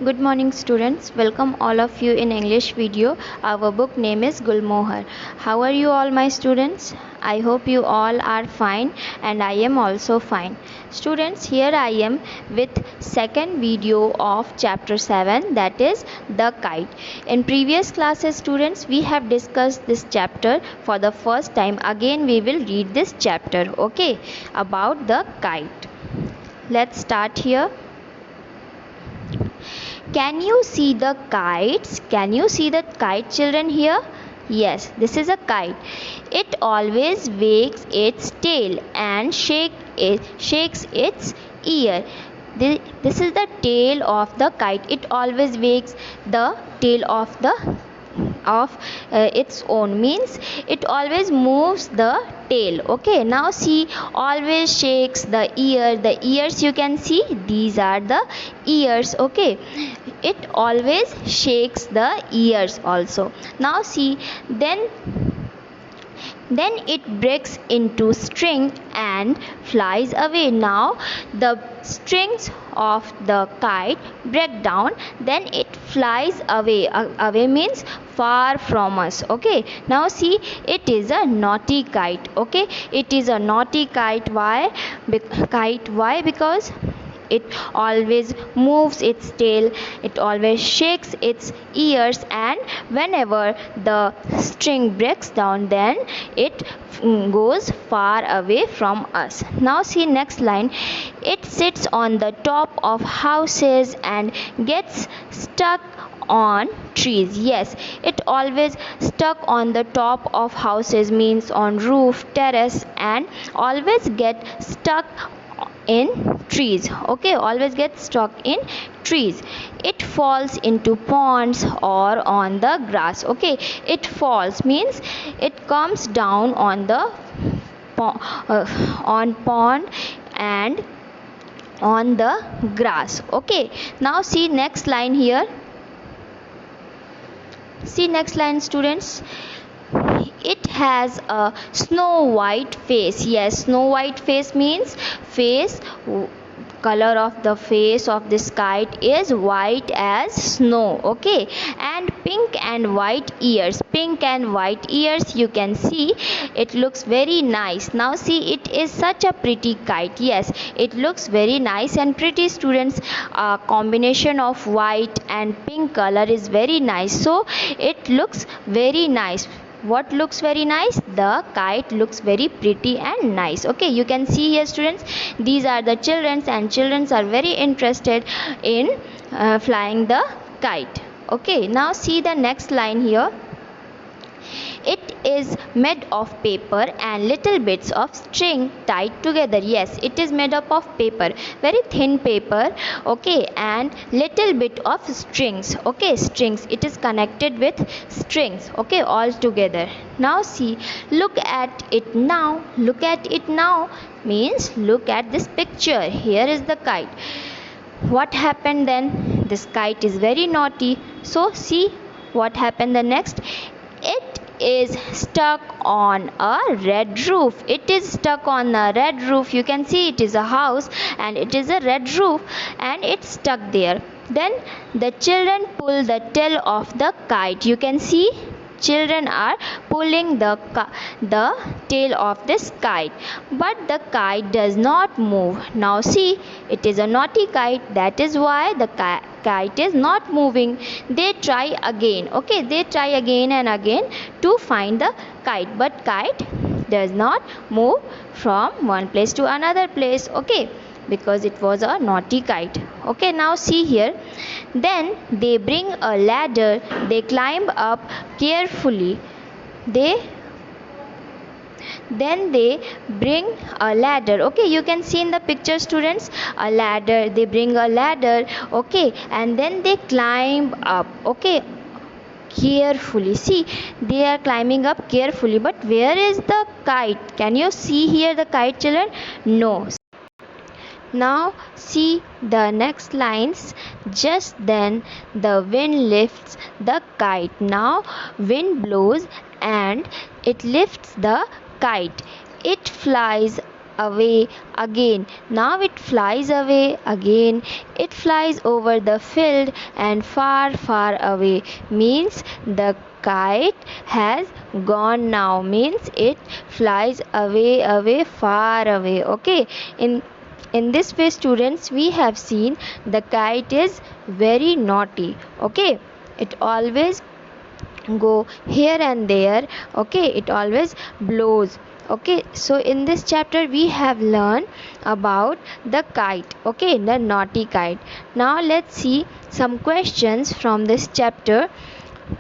Good morning students. Welcome all of you in English video. Our book name is Gulmohar. How are you all my students? I hope you all are fine and I am also fine. Students, here I am with second video of chapter 7, that is the kite. In previous classes students, we have discussed this chapter for the first time. Again we will read this chapter, okay, about the kite. Let's start here. Can you see the kites? Can you see the kite, children, here? Yes, this is a kite. It always wags its tail and shakes its ear. This is the tail of the kite. It always wags the tail of its own, means it always moves the tail. Okay, now see, always shakes the ears you can see, these are the ears. Okay, it always shakes the ears also. Now see, then it breaks into string and flies away. Now the strings of the kite break down, then it flies away. Away means far from us. Okay, now see, it is a naughty kite. Okay, it is a naughty kite. Why? Because it always moves its tail, it always shakes its ears, and whenever the string breaks down, then it goes far away from us. Now see next line. It sits on the top of houses and gets stuck on trees. Yes, it always stuck on the top of houses, means on roof, terrace, and always get stuck in trees. Okay, always get stuck in trees. It falls into ponds or on the grass. Okay, it falls means it comes down on the on pond and on the grass. Okay, now see next line here. See next line students. It has a snow white face. Yes, snow white face means color of the face of this kite is white as snow. Okay, and pink and white ears. Pink and white ears you can see. It looks very nice. Now see, it is such a pretty kite. Yes, it looks very nice and pretty students. A combination of white and pink color is very nice, so it looks very nice. What looks very nice? The kite looks very pretty and nice. Okay, you can see here students, these are the children, and children are very interested in flying the kite. Okay, now see the next line here. It is made of paper and little bits of string tied together. Yes, it is made up of paper, very thin paper. Okay, and little bit of strings. Okay, strings. It is connected with strings. Okay, all together. Now see, look at it now. Look at it now means look at this picture. Here is the kite. What happened then? This kite is very naughty. So see what happened the next. It is stuck on a red roof. It is stuck on a red roof. You can see it is a house and it is a red roof and it's stuck there. Then the children pull the tail of the kite. You can see children are pulling the tail of this kite, but the kite does not move. Now see, it is a naughty kite, that is why the kite is not moving. They try again. Okay, they try again and again to find the kite, but kite does not move from one place to another place. Okay, because it was a naughty kite. Okay, now see here. Then they bring a ladder. They climb up carefully. Then they bring a ladder. Okay, you can see in the picture students, a ladder. They bring a ladder. Okay, and then they climb up. Okay, carefully. See, they are climbing up carefully, but where is the kite? Can you see here the kite, children? No. Now see the next lines. Just then the wind lifts the kite. Now wind blows and it lifts the kite. It flies away again. Now it flies away again. It flies over the field and far, far away. Means the kite has gone now. Means it flies away, away, far away. Okay. In this way, students, we have seen the kite is very naughty. Okay. It always go here and there. Okay, it always blows. Okay, so in this chapter we have learned about the kite. Okay, the naughty kite. Now let's see some questions from this chapter.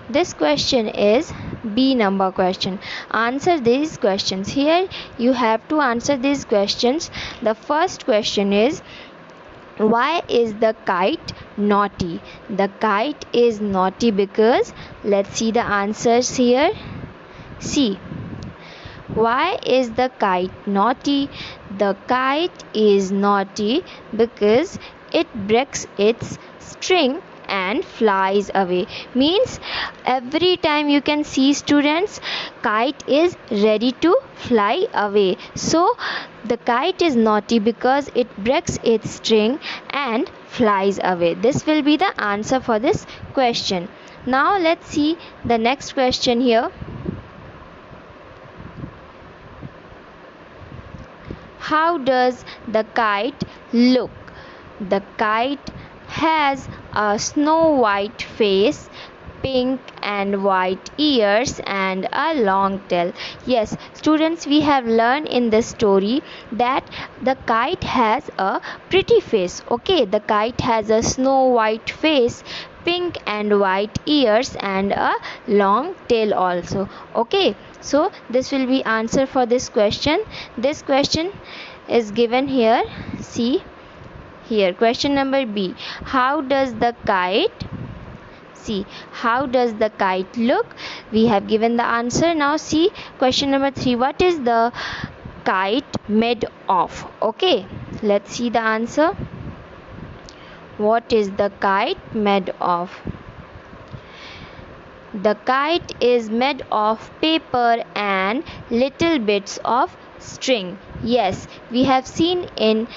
This question is B number question. Answer these questions. Here you have to answer these questions. The first question is, why is the kite naughty? The kite is naughty because, let's see the answers here. See, why is the kite naughty? The kite is naughty because it breaks its string and flies away. Means every time you can see, students, kite is ready to fly away. So the kite is naughty because it breaks its string and flies away. This will be the answer for this question. Now let's see the next question here. How does the kite look? The kite has a snow white face, pink and white ears, and a long tail. Yes, students, we have learned in this story that the kite has a pretty face. Okay, the kite has a snow white face, pink and white ears, and a long tail also. Okay, so this will be answer for this question. This question is given here. See here, question number B. How does the kite, see, how does the kite look? We have given the answer. Now see question number 3. What is the kite made of? Okay, let's see the answer. What is the kite made of? The kite is made of paper and little bits of string. Yes, we have seen in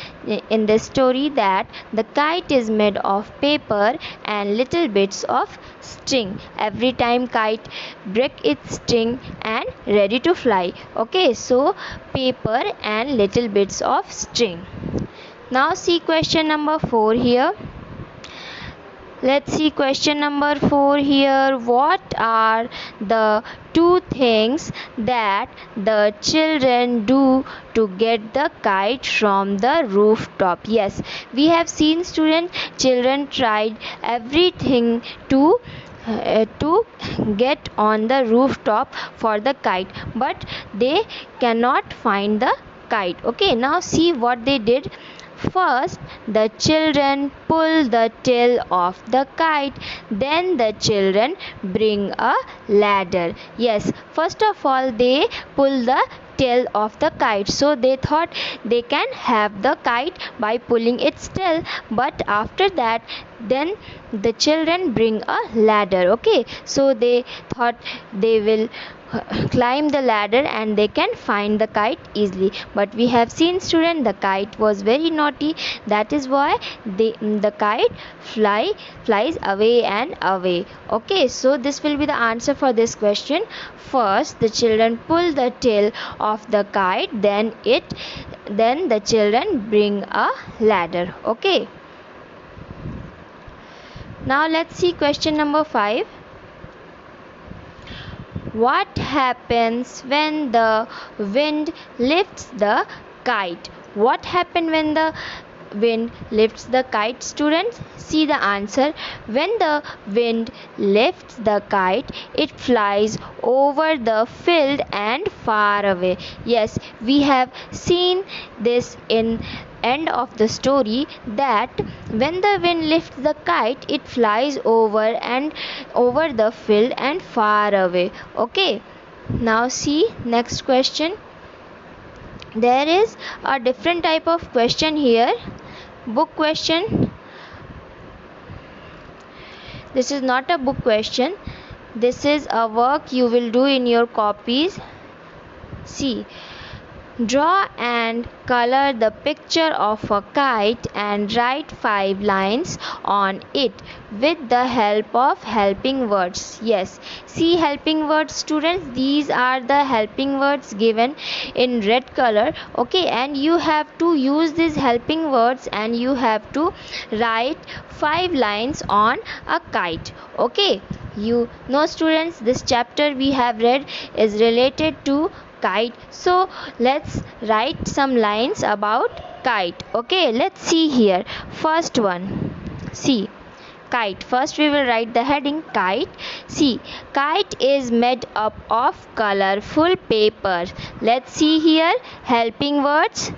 this story that the kite is made of paper and little bits of string. Every time kite break its string and ready to fly. Okay, so paper and little bits of string. Now see question number 4 here. Let's see question number 4 here. What are the 2 things that the children do to get the kite from the rooftop? Yes, we have seen, students, children tried everything to get on the rooftop for the kite, but they cannot find the kite. Okay, now see what they did. First, the children pull the tail of the kite. Then the children bring a ladder. Yes, first of all, they pull the tail of the kite. So they thought they can have the kite by pulling its tail. But after that, then the children bring a ladder. Okay, so they thought they will climb the ladder and they can find the kite easily. But we have seen, student, the kite was very naughty. That is why the kite flies away and away. Okay, so this will be the answer for this question. First, the children pull the tail of the kite, then the children bring a ladder. Okay, now let's see question number 5. What happens when the wind lifts the kite? What happens when the wind lifts the kite, students? See the answer. When the wind lifts the kite, it flies over the field and far away. Yes, we have seen this in end of the story that when the wind lifts the kite, it flies over the field and far away. Okay, now see next question. There is a different type of question here. Book question. This is not a book question. This is a work you will do in your copies. See, Draw and color the picture of a kite and write 5 lines on it with the help of helping words. Yes, see helping words, students. These are the helping words given in red color. Okay, and you have to use these helping words and you have to write 5 lines on a kite. Okay, you know, students, this chapter we have read is related to kite. So let's write some lines about kite. Okay, let's see here. First one, see kite. First we will write the heading kite. See, kite is made up of colorful paper. Let's see here helping words.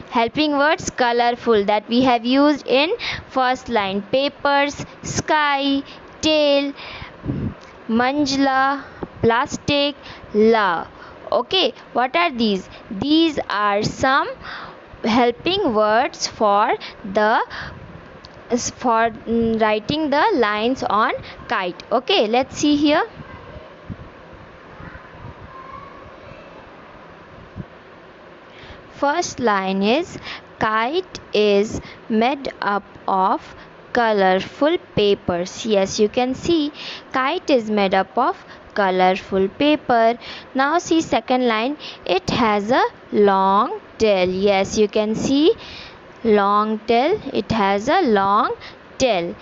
Helping words colorful that we have used in first line: papers, sky, tail, manjla, plastic, la. Okay, what are these? These are some helping words for the writing the lines on kite. Okay, let's see here. First line is kite is made up of colorful papers. Yes, you can see kite is made up of colorful paper. Now see second line, it has a long tail. Yes, you can see long tail. It has a long tail.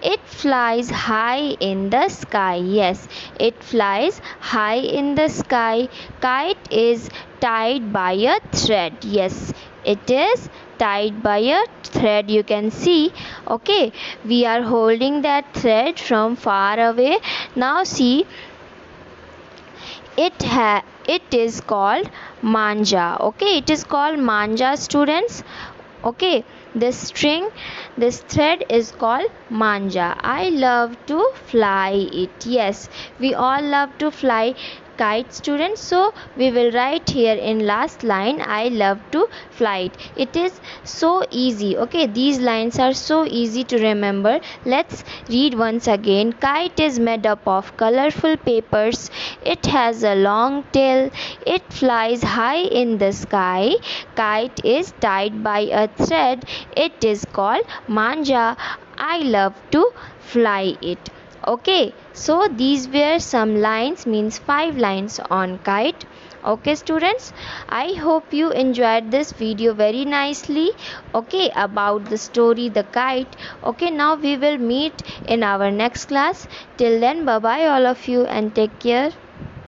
It flies high in the sky. Yes, it flies high in the sky. Kite is tied by a thread. Yes, it is tied by a thread. You can see. Okay, we are holding that thread from far away. Now see, it is called manja. Okay, it is called manja, students. Okay, this thread is called manja. I love to fly it. Yes, we all love to fly kite, students. So we will write here in last line, I love to fly it. It is so easy. Okay, these lines are so easy to remember. Let's read once again. Kite is made up of colorful papers. It has a long tail. It flies high in the sky. Kite is tied by a thread. It is called manja. I love to fly it. Okay, so these were some lines, means 5 lines on kite. Okay, students, I hope you enjoyed this video very nicely. Okay, about the story the kite. Okay, now we will meet in our next class. Till then, bye bye all of you and take care.